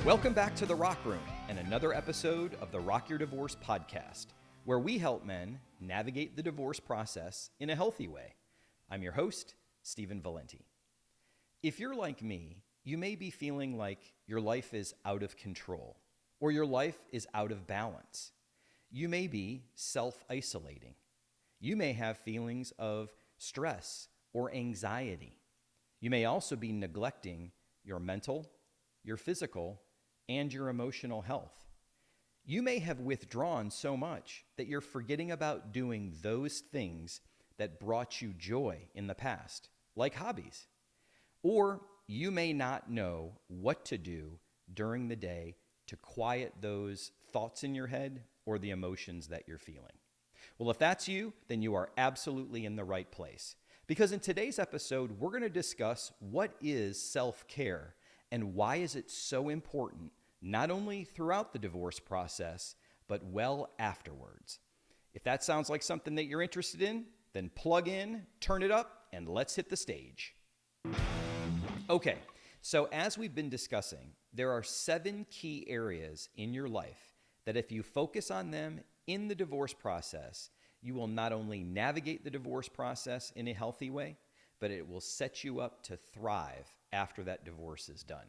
Welcome back to The Rock Room and another episode of the Rock Your Divorce podcast, where we help men navigate the divorce process in a healthy way. I'm your host, Stephen Valente. If you're like me, you may be feeling like your life is out of control or your life is out of balance. You may be self-isolating. You may have feelings of stress or anxiety. You may also be neglecting your mental, your physical, and your emotional health. You may have withdrawn so much that you're forgetting about doing those things that brought you joy in the past, like hobbies. Or you may not know what to do during the day to quiet those thoughts in your head or the emotions that you're feeling. Well, if that's you, then you are absolutely in the right place. Because in today's episode, we're going to discuss what is self-care and why is it so important, not only throughout the divorce process, but well afterwards. If that sounds like something that you're interested in, then plug in, turn it up, and let's hit the stage. Okay, so as we've been discussing, there are 7 key areas in your life that if you focus on them in the divorce process, you will not only navigate the divorce process in a healthy way, but it will set you up to thrive after that divorce is done.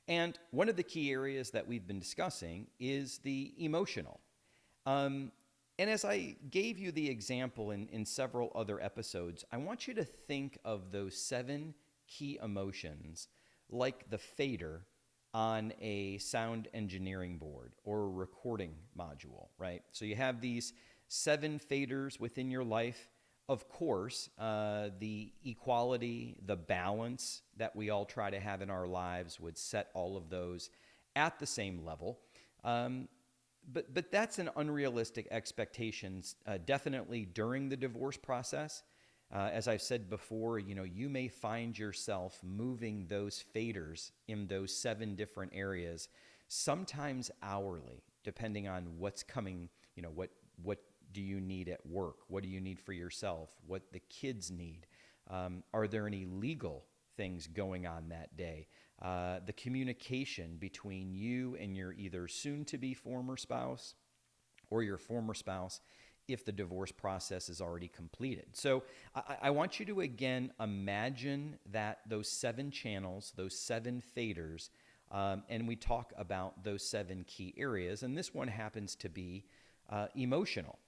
And one of the key areas that we've been discussing is the emotional. And as I gave you the example in several other episodes, I want you to think of those 7 key emotions like the fader on a sound engineering board or a recording module, right? So you have these 7 faders within your life. Of course, the equality, the balance that we all try to have in our lives would set all of those at the same level. But that's an unrealistic expectation, definitely during the divorce process. As I've said before, you may find yourself moving those faders in those 7 different areas, sometimes hourly, depending on what's coming, what do you need at work? What do you need for yourself? What the kids need? Are there any legal things going on that day? The communication between you and your either soon-to-be former spouse or your former spouse if the divorce process is already completed. So I want you to, again, imagine that those 7 channels, those 7 faders, and we talk about those 7 key areas. And this one happens to be emotional.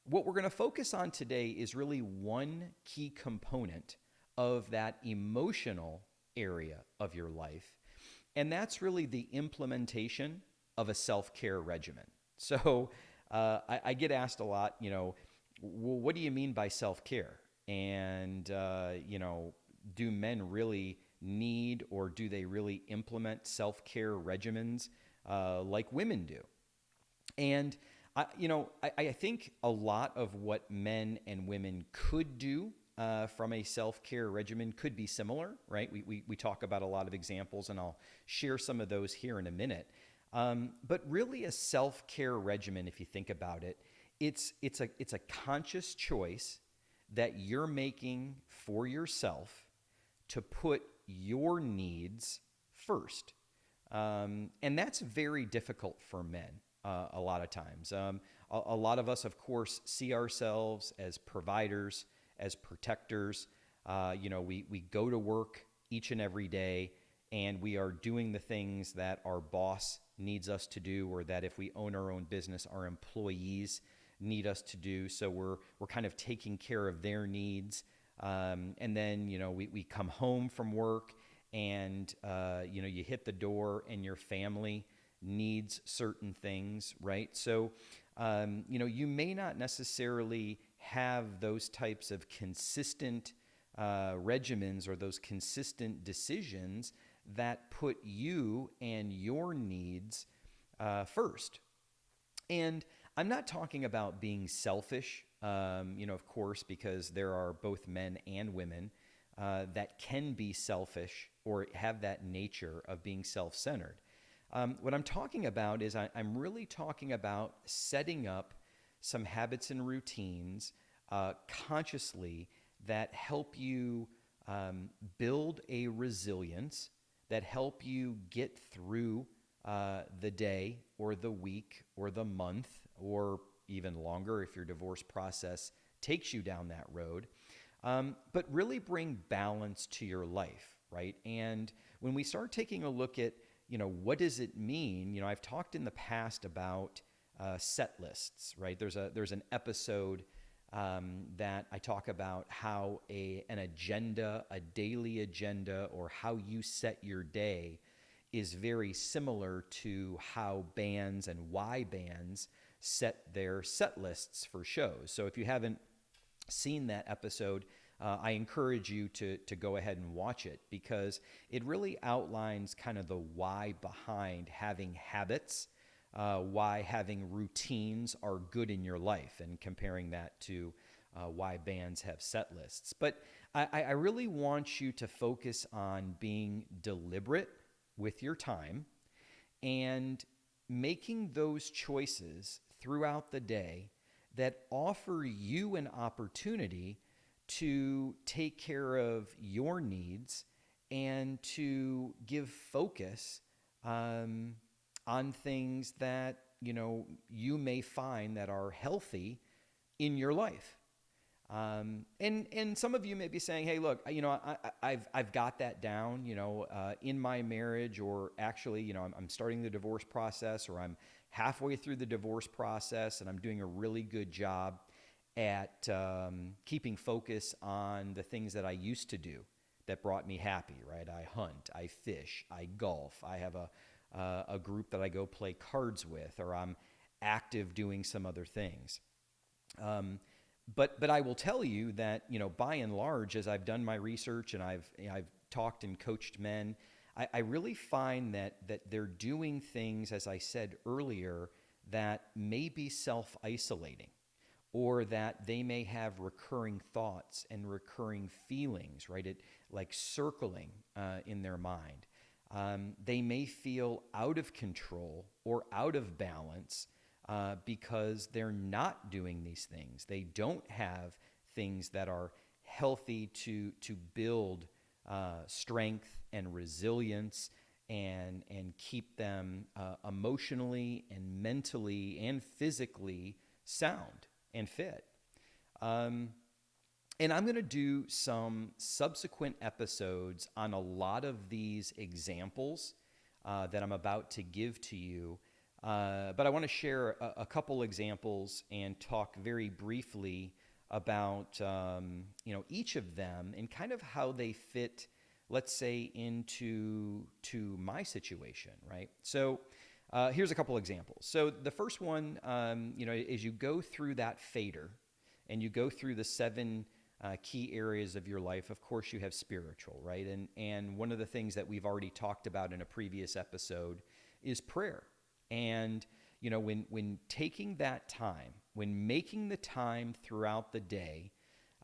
What we're going to focus on today is really one key component of that emotional area of your life, and that's really the implementation of a self-care regimen. So I get asked a lot, well, what do you mean by self-care? And, do men really need or do they really implement self-care regimens like women do? And I think a lot of what men and women could do from a self-care regimen could be similar, right? We talk about a lot of examples, and I'll share some of those here in a minute. But really, a self-care regimen, if you think about it, it's a conscious choice that you're making for yourself to put your needs first, and that's very difficult for men. A lot of times. A lot of us, of course, see ourselves as providers, as protectors. We go to work each and every day, and we are doing the things that our boss needs us to do, or that if we own our own business, our employees need us to do. So we're kind of taking care of their needs. And then, we come home from work, and, you hit the door, and your family needs certain things, right? So, you may not necessarily have those types of consistent regimens or those consistent decisions that put you and your needs first. And I'm not talking about being selfish, of course, because there are both men and women that can be selfish or have that nature of being self-centered. What I'm talking about is I'm really talking about setting up some habits and routines consciously that help you build a resilience, that help you get through the day or the week or the month or even longer if your divorce process takes you down that road, but really bring balance to your life, right? And when we start taking a look at, what does it mean? I've talked in the past about set lists, right? There's an episode that I talk about how an agenda, a daily agenda, or how you set your day is very similar to how bands and why bands set their set lists for shows. So if you haven't seen that episode, I encourage you to go ahead and watch it, because it really outlines kind of the why behind having habits, why having routines are good in your life, and comparing that to why bands have set lists. But I really want you to focus on being deliberate with your time and making those choices throughout the day that offer you an opportunity to take care of your needs and to give focus on things that you may find that are healthy in your life. And some of you may be saying, "Hey, look, I've got that down, in my marriage, or actually, I'm starting the divorce process, or I'm halfway through the divorce process, and I'm doing a really good job at keeping focus on the things that I used to do that brought me happy, right? I hunt, I fish, I golf, I have a group that I go play cards with, or I'm active doing some other things." But I will tell you that, by and large, as I've done my research and I've talked and coached men, I really find that they're doing things, as I said earlier, that may be self-isolating, or that they may have recurring thoughts and recurring feelings, right? Like circling in their mind. They may feel out of control or out of balance because they're not doing these things. They don't have things that are healthy to build strength and resilience and keep them emotionally and mentally and physically sound and fit. And I'm going to do some subsequent episodes on a lot of these examples that I'm about to give to you. But I want to share a couple examples and talk very briefly about each of them and kind of how they fit, let's say, into my situation, right? So here's a couple examples. So the first one, as you go through that fader and you go through the 7 key areas of your life, of course you have spiritual, right? And one of the things that we've already talked about in a previous episode is prayer. And, when taking that time, when making the time throughout the day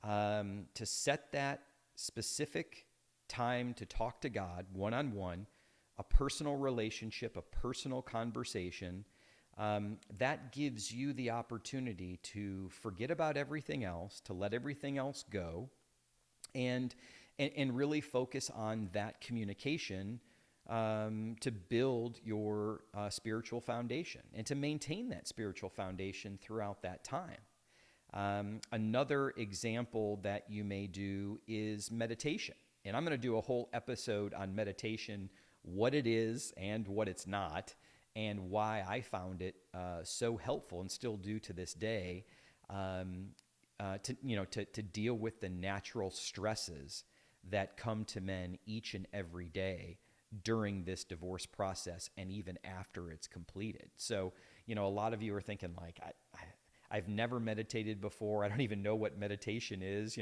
to set that specific time to talk to God one-on-one, a personal relationship, a personal conversation, that gives you the opportunity to forget about everything else, to let everything else go, and really focus on that communication to build your spiritual foundation and to maintain that spiritual foundation throughout that time. Another example that you may do is meditation. And I'm going to do a whole episode on meditation, what it is and what it's not, and why I found it so helpful and still do to this day to deal with the natural stresses that come to men each and every day during this divorce process and even after it's completed. So, a lot of you are thinking like, I've never meditated before. I don't even know what meditation is.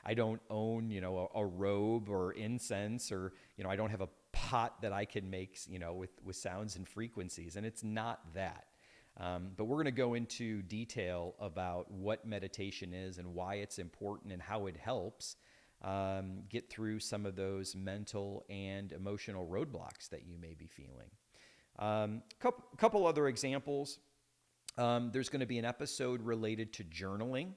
I don't own, a robe or incense, or, I don't have a pot that I can make, with sounds and frequencies. And it's not that. But we're going to go into detail about what meditation is and why it's important and how it helps get through some of those mental and emotional roadblocks that you may be feeling. Couple other examples. There's going to be an episode related to journaling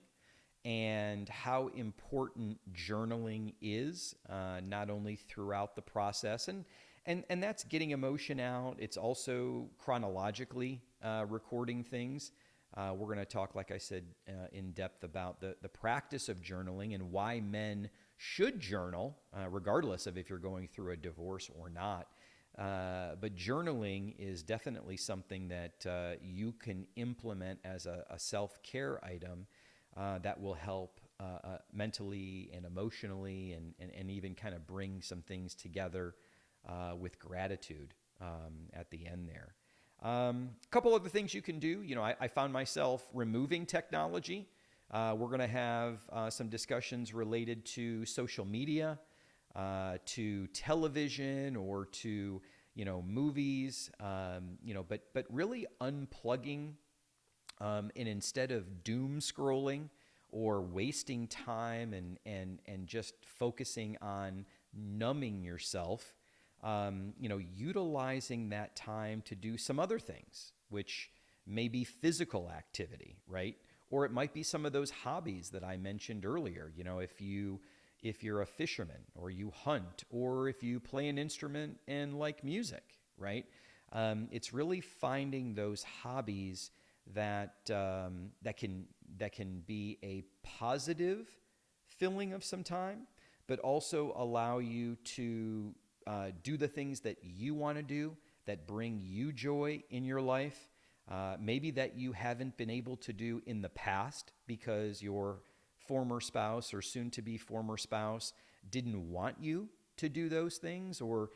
and how important journaling is, not only throughout the process, and that's getting emotion out. It's also chronologically recording things. We're going to talk, like I said, in depth about the practice of journaling and why men should journal, regardless of if you're going through a divorce or not. But journaling is definitely something that you can implement as a self-care item that will help mentally and emotionally and even kind of bring some things together with gratitude at the end there. A couple other things you can do. I found myself removing technology. We're going to have some discussions related to social media, to television, or to movies. But really unplugging, and instead of doom scrolling or wasting time and just focusing on numbing yourself. Utilizing that time to do some other things, which may be physical activity, right? Or it might be some of those hobbies that I mentioned earlier. If you're a fisherman, or you hunt, or if you play an instrument and like music, right? It's really finding those hobbies that can be a positive filling of some time, but also allow you to do the things that you want to do that bring you joy in your life, maybe that you haven't been able to do in the past because your former spouse or soon-to-be former spouse didn't want you to do those things, or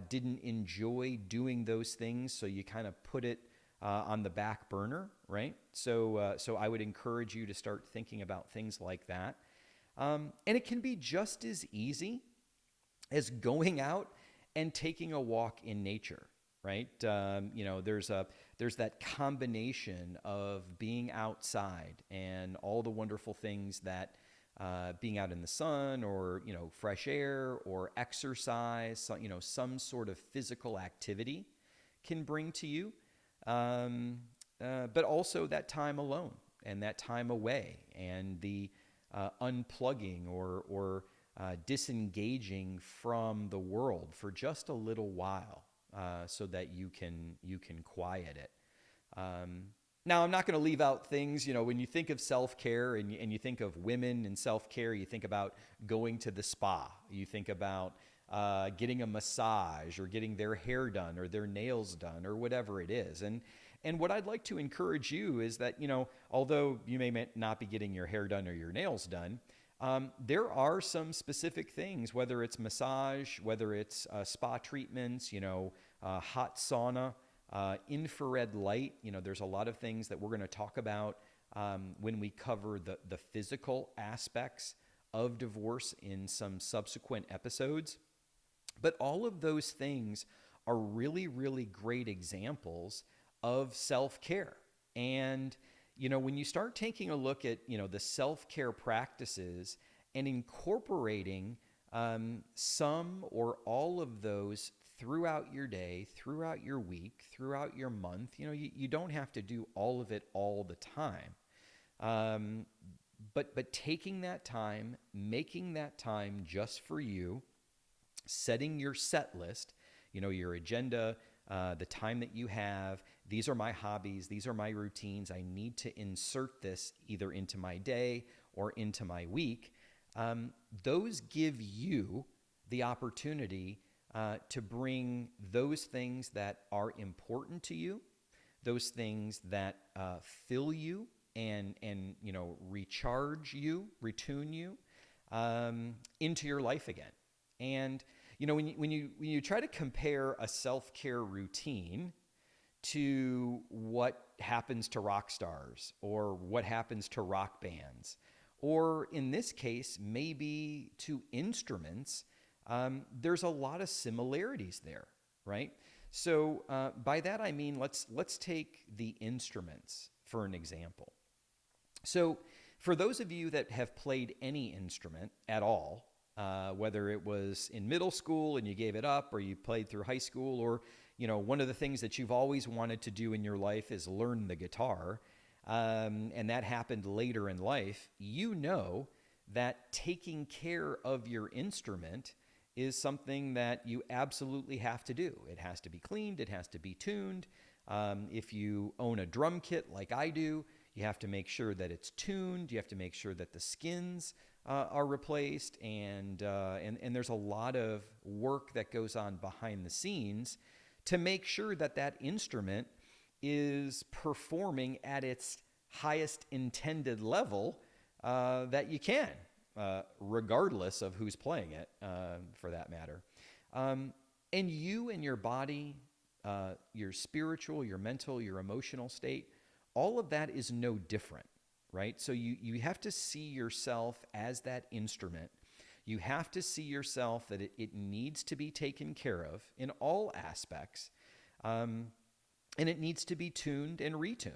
didn't enjoy doing those things, so you kind of put it on the back burner, right? So I would encourage you to start thinking about things like that. And it can be just as easy as going out and taking a walk in nature, right? There's that combination of being outside and all the wonderful things that being out in the sun, or fresh air, or exercise, some sort of physical activity can bring to you. But also that time alone and that time away, and the unplugging or disengaging from the world for just a little while, so that you can quiet it. Now, I'm not going to leave out things, when you think of self-care and you think of women and self-care, you think about going to the spa. You think about getting a massage, or getting their hair done, or their nails done, or whatever it is. And what I'd like to encourage you is that, although you may not be getting your hair done or your nails done, there are some specific things, whether it's massage, whether it's spa treatments, hot sauna, infrared light. There's a lot of things that we're going to talk about when we cover the physical aspects of divorce in some subsequent episodes. But all of those things are really, really great examples of self-care. And when you start taking a look at, the self-care practices and incorporating some or all of those throughout your day, throughout your week, throughout your month, you don't have to do all of it all the time. But taking that time, making that time just for you, setting your set list, your agenda, the time that you have. These are my hobbies. These are my routines. I need to insert this either into my day or into my week. Those give you the opportunity to bring those things that are important to you, those things that fill you and recharge you, retune you into your life again. And when you try to compare a self-care routine to what happens to rock stars, or what happens to rock bands, or in this case, maybe to instruments, there's a lot of similarities there, right? So by that I mean, let's take the instruments for an example. So for those of you that have played any instrument at all, whether it was in middle school and you gave it up, or you played through high school, or one of the things that you've always wanted to do in your life is learn the guitar, and that happened later in life, you know that taking care of your instrument is something that you absolutely have to do. It has to be cleaned, it has to be tuned. If you own a drum kit like I do, you have to make sure that it's tuned. You have to make sure that the skins are replaced, and there's a lot of work that goes on behind the scenes to make sure that that instrument is performing at its highest intended level that you can, regardless of who's playing it, for that matter. And you and your body, your spiritual, your mental, your emotional state, all of that is no different, right? So you have to see yourself as that instrument. You have to see yourself that it needs to be taken care of in all aspects, and it needs to be tuned and retuned.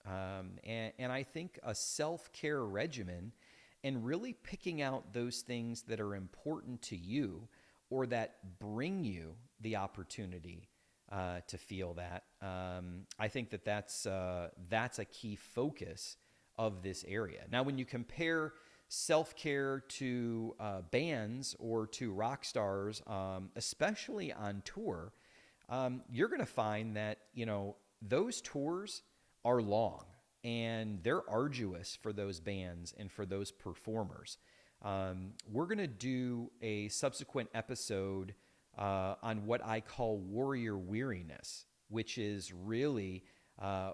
And I think a self-care regimen and really picking out those things that are important to you or that bring you the opportunity to feel that. I think that's a key focus of this area. Now, when you compare self-care to bands or to rock stars, especially on tour, you're going to find that, those tours are long and they're arduous for those bands and for those performers. We're going to do a subsequent episode on what I call warrior weariness, which is really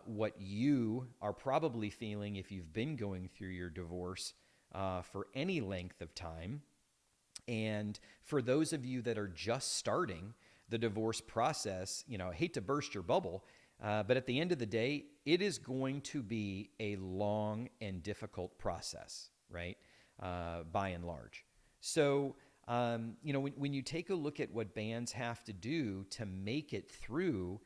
what you are probably feeling if you've been going through your divorce for any length of time. And for those of you that are just starting the divorce process, I hate to burst your bubble, but at the end of the day, it is going to be a long and difficult process, right? By and large. So, when you take a look at what bands have to do to make it through,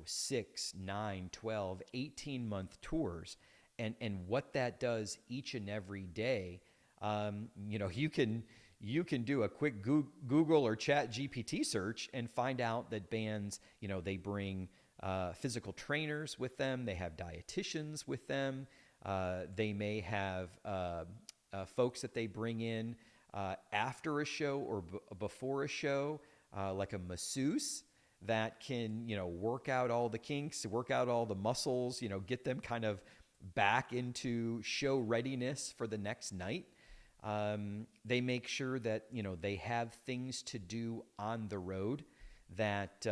6, 9, 12, 18-month tours, and what that does each and every day, you can do a quick Google or Chat GPT search and find out that bands, they bring physical trainers with them. They have dietitians with them. They may have folks that they bring in after a show or before a show, like a masseuse that can, work out all the kinks, work out all the muscles, get them kind of back into show readiness for the next night. They make sure that, they have things to do on the road that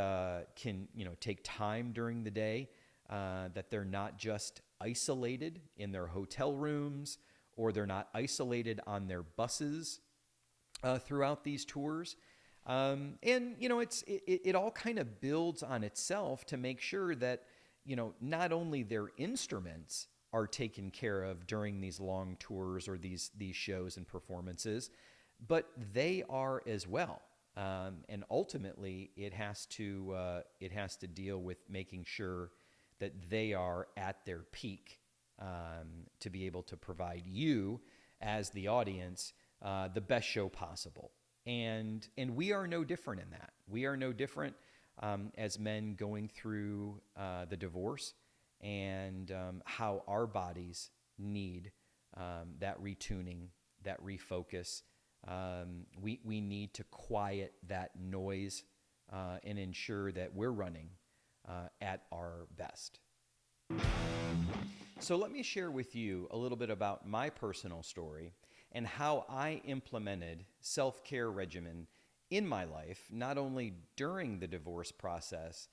can, take time during the day, that they're not just isolated in their hotel rooms or they're not isolated on their buses throughout these tours. It all kind of builds on itself to make sure that, not only their instruments are taken care of during these long tours or these shows and performances, but they are as well. And ultimately, it has to deal with making sure that they are at their peak to be able to provide you, as the audience, the best show possible. And we are no different in that. We are no different as men going through the divorce and how our bodies need that retuning, that refocus. We need to quiet that noise and ensure that we're running at our best. So let me share with you a little bit about my personal story and how I implemented self-care regimen in my life, not only during the divorce process,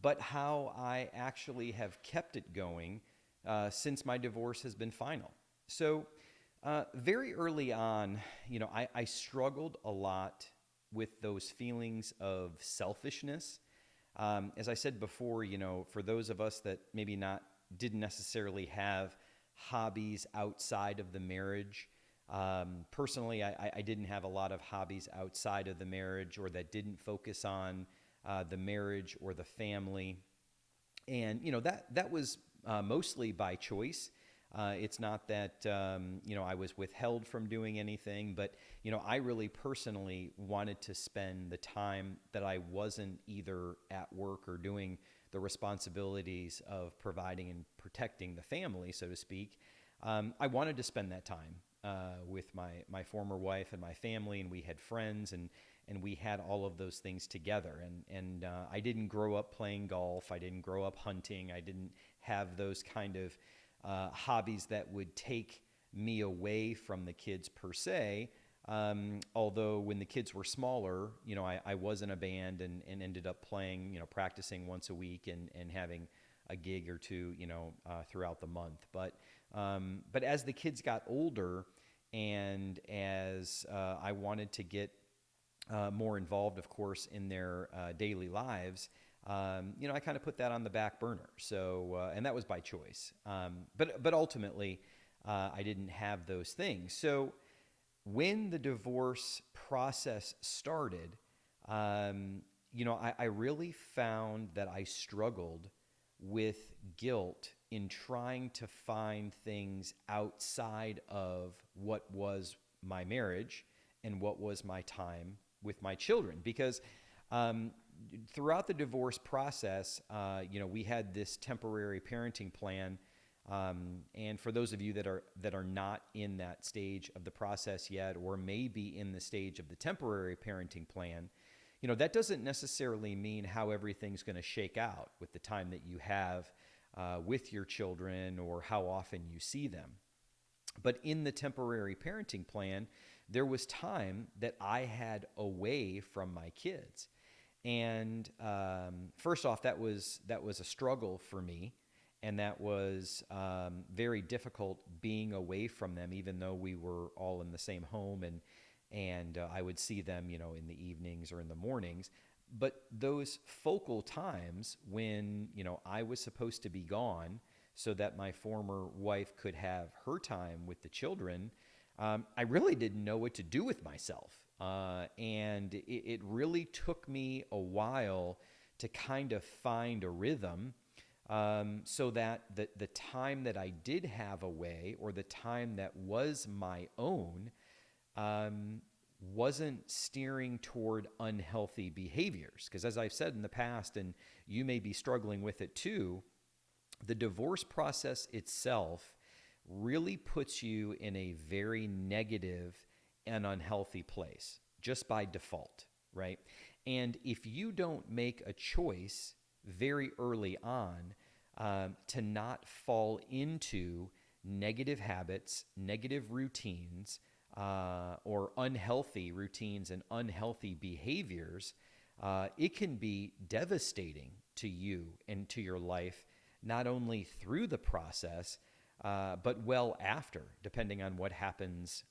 but how I actually have kept it going since my divorce has been final. So very early on, I struggled a lot with those feelings of selfishness. As I said before, for those of us that maybe didn't necessarily have hobbies outside of the marriage. Personally, I didn't have a lot of hobbies outside of the marriage or that didn't focus on the marriage or the family. And, that was mostly by choice. It's not that, I was withheld from doing anything, but, I really personally wanted to spend the time that I wasn't either at work or doing the responsibilities of providing and protecting the family, so to speak. I wanted to spend that time with my former wife and my family, and we had friends, and we had all of those things together. And I didn't grow up playing golf. I didn't grow up hunting. I didn't have those kind of hobbies that would take me away from the kids per se. Although when the kids were smaller, I was in a band and ended up playing, practicing once a week and having a gig or two, throughout the month. But as the kids got older and as I wanted to get more involved, of course, in their daily lives, I kind of put that on the back burner. So, and that was by choice. But ultimately, I didn't have those things. So when the divorce process started, I really found that I struggled with guilt in trying to find things outside of what was my marriage and what was my time with my children. Because throughout the divorce process, we had this temporary parenting plan. And for those of you that are not in that stage of the process yet, or maybe in the stage of the temporary parenting plan, that doesn't necessarily mean how everything's going to shake out with the time that you have with your children or how often you see them. But in the temporary parenting plan, there was time that I had away from my kids. And first off, that was a struggle for me. And that was very difficult being away from them, even though we were all in the same home and I would see them, in the evenings or in the mornings. But those focal times when, I was supposed to be gone so that my former wife could have her time with the children, I really didn't know what to do with myself. And it really took me a while to kind of find a rhythm, so that the time that I did have away, or the time that was my own, wasn't steering toward unhealthy behaviors. Because as I've said in the past, and you may be struggling with it too, the divorce process itself really puts you in a very negative and unhealthy place just by default, right? And if you don't make a choice very early on to not fall into negative habits, negative routines, or unhealthy routines and unhealthy behaviors, it can be devastating to you and to your life, not only through the process, but well after, depending on what happens,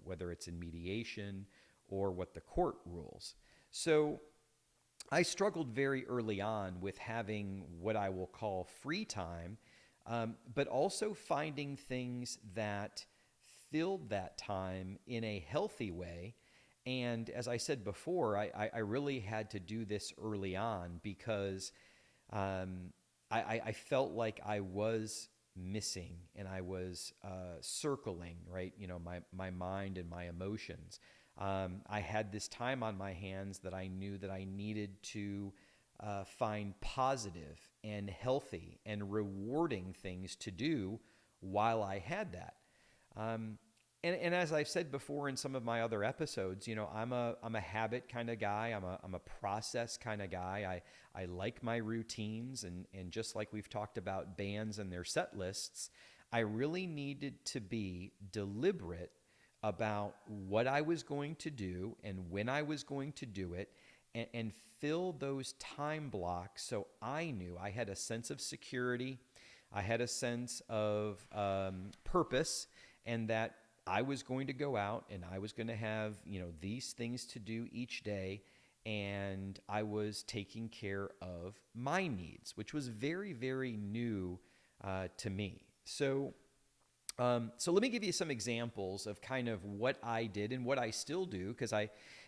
whether it's in mediation or what the court rules. So I struggled very early on with having what I will call free time, but also finding things that filled that time in a healthy way. And as I said before, I really had to do this early on because I felt like I was missing and I was circling, right? My mind and my emotions. I had this time on my hands that I knew that I needed to find positive and healthy and rewarding things to do while I had that. And as I've said before in some of my other episodes, I'm a habit kind of guy. I'm a process kind of guy. I like my routines, and just like we've talked about bands and their set lists, I really needed to be deliberate about what I was going to do and when I was going to do it, and fill those time blocks so I knew I had a sense of security, I had a sense of purpose, and that I was going to go out and I was going to have, these things to do each day, and I was taking care of my needs, which was very, very new to me. So let me give you some examples of kind of what I did and what I still do, because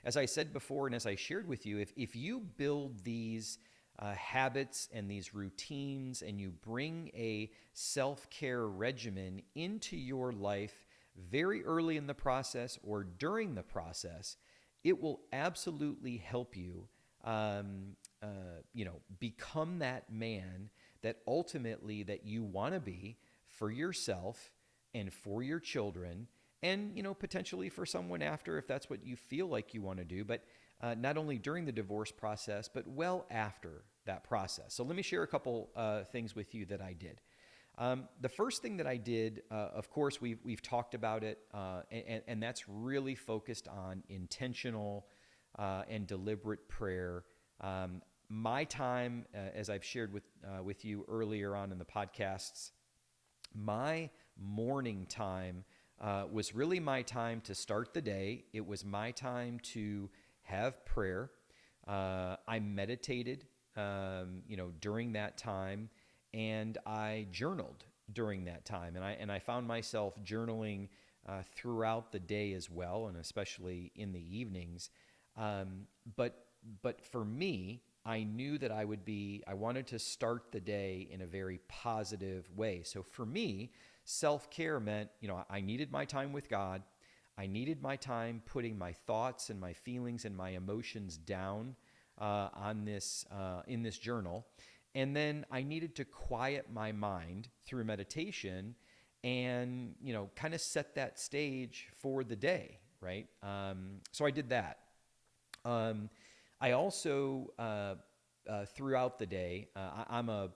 as I said before and as I shared with you, if you build these habits and these routines, and you bring a self-care regimen into your life very early in the process or during the process, it will absolutely help you, become that man that ultimately that you want to be for yourself and for your children, and potentially for someone after, if that's what you feel like you want to do. But not only during the divorce process, but well after that process. So let me share a couple things with you that I did. The first thing that I did, of course, we've talked about it, and that's really focused on intentional and deliberate prayer. My time, as I've shared with you earlier on in the podcasts, my morning time was really my time to start the day. It was my time to have prayer. I meditated, during that time, and I journaled during that time. And I found myself journaling throughout the day as well, and especially in the evenings. But for me, I knew that I wanted to start the day in a very positive way. So for me, self-care meant, I needed my time with God. I needed my time putting my thoughts and my feelings and my emotions down in this journal. And then I needed to quiet my mind through meditation and, kind of set that stage for the day, right? So I did that. I also, throughout the day, I'm a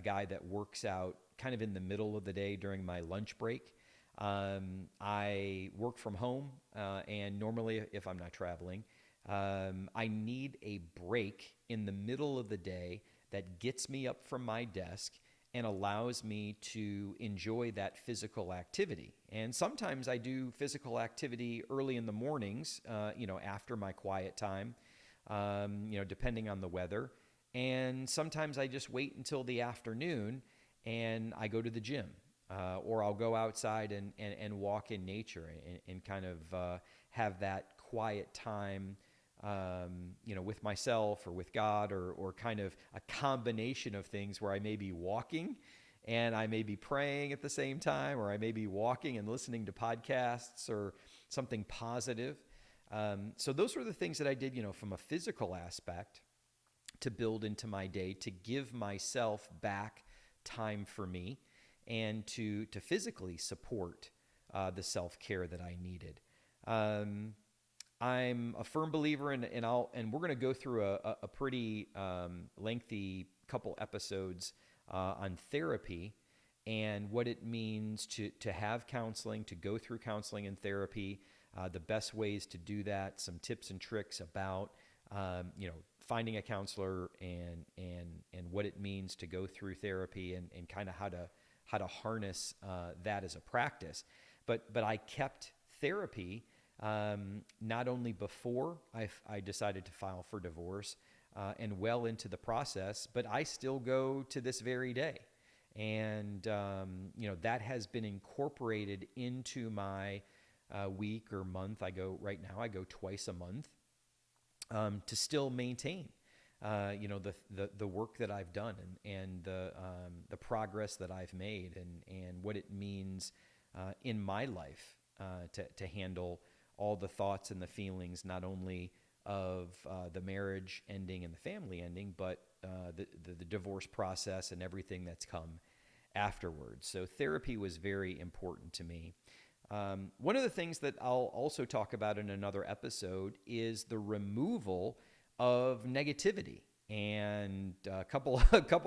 guy that works out kind of in the middle of the day during my lunch break. I work from home, and normally if I'm not traveling, I need a break in the middle of the day that gets me up from my desk and allows me to enjoy that physical activity. And sometimes I do physical activity early in the mornings, after my quiet time, depending on the weather. And sometimes I just wait until the afternoon and I go to the gym, or I'll go outside and walk in nature and kind of have that quiet time, with myself or with God, or kind of a combination of things where I may be walking and I may be praying at the same time, or I may be walking and listening to podcasts or something positive. So those were the things that I did, from a physical aspect to build into my day, to give myself back time for me and to physically support the self-care that I needed. I'm a firm believer in, and we're going to go through a pretty lengthy couple episodes on therapy and what it means to have counseling, to go through counseling and therapy, the best ways to do that, some tips and tricks about, finding a counselor and what it means to go through therapy, and kind of how to harness that as a practice. But I kept therapy not only before I decided to file for divorce and well into the process, but I still go to this very day. And, that has been incorporated into my week or month. Right now I go twice a month to still maintain, the work that I've done and the progress that I've made and what it means in my life to handle all the thoughts and the feelings, not only of the marriage ending and the family ending, but the divorce process and everything that's come afterwards. So therapy was very important to me. One of the things that I'll also talk about in another episode is the removal of negativity. And a couple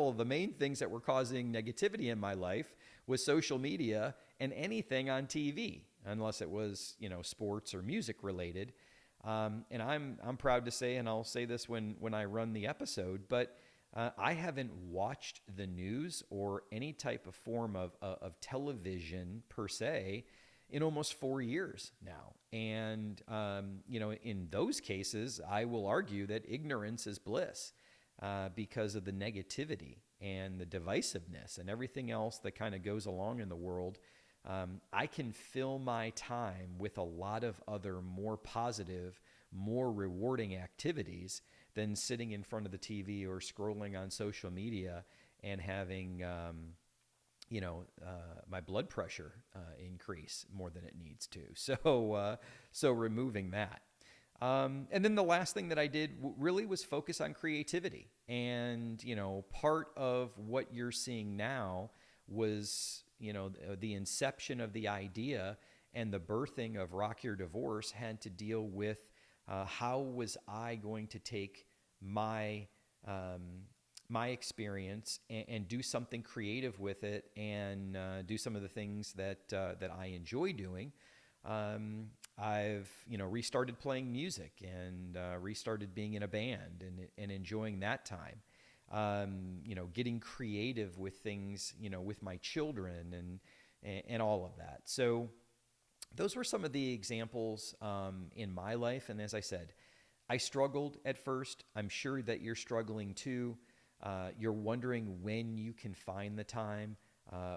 of the main things that were causing negativity in my life was social media and anything on TV, unless it was, sports or music related. And I'm proud to say, and I'll say this when I run the episode, but I haven't watched the news or any type of form of television per se in almost 4 years now. And, in those cases, I will argue that ignorance is bliss because of the negativity and the divisiveness and everything else that kind of goes along in the world. I can fill my time with a lot of other more positive, more rewarding activities than sitting in front of the TV or scrolling on social media and having, my blood pressure increase more than it needs to. So removing that. And then the last thing that I did really was focus on creativity. And, part of what you're seeing now was, the inception of the idea and the birthing of Rock Your Divorce had to deal with how was I going to take my experience and do something creative with it and do some of the things that I enjoy doing. I've restarted playing music and restarted being in a band and enjoying that time. Getting creative with things, with my children and all of that. So those were some of the examples in my life. And as I said, I struggled at first. I'm sure that you're struggling too. You're wondering when you can find the time,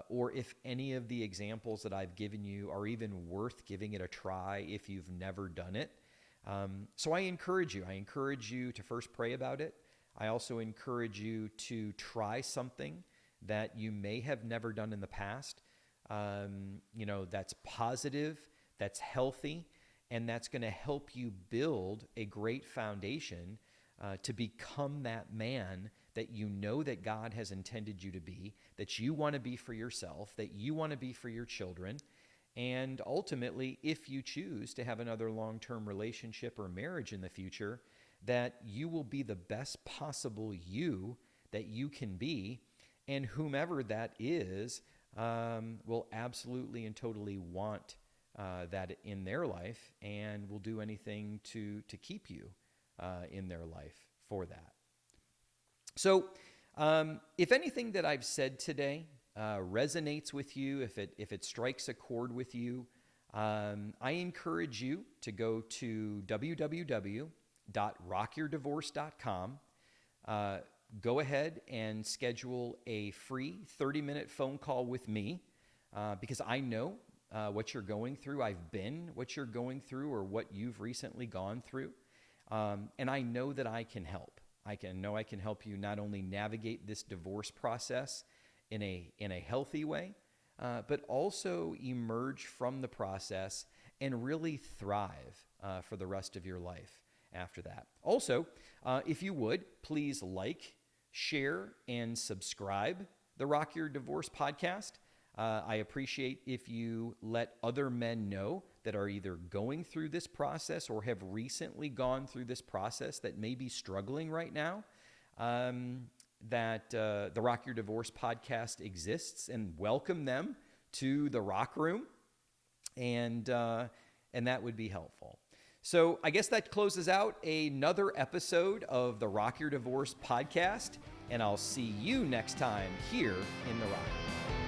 or if any of the examples that I've given you are even worth giving it a try if you've never done it. So I encourage you to first pray about it. I also encourage you to try something that you may have never done in the past, that's positive, that's healthy, and that's going to help you build a great foundation to become that man that that God has intended you to be, that you want to be for yourself, that you want to be for your children. And ultimately, if you choose to have another long-term relationship or marriage in the future, that you will be the best possible you that you can be, and whomever that is will absolutely and totally want that in their life and will do anything to keep you in their life for that. So if anything that I've said today resonates with you, if it strikes a chord with you, I encourage you to go to www.rockyourdivorce.com. Go ahead and schedule a free 30-minute phone call with me because I know what you're going through. I've been what you're going through or what you've recently gone through. And I know that I can help. I can help you not only navigate this divorce process in a healthy way, but also emerge from the process and really thrive for the rest of your life after that. Also, if you would, please like, share, and subscribe the Rock Your Divorce podcast. I appreciate if you let other men know that are either going through this process or have recently gone through this process that may be struggling right now, that the Rock Your Divorce podcast exists, and welcome them to the Rock Room, and that would be helpful. So I guess that closes out another episode of the Rock Your Divorce podcast, and I'll see you next time here in the Rock Room.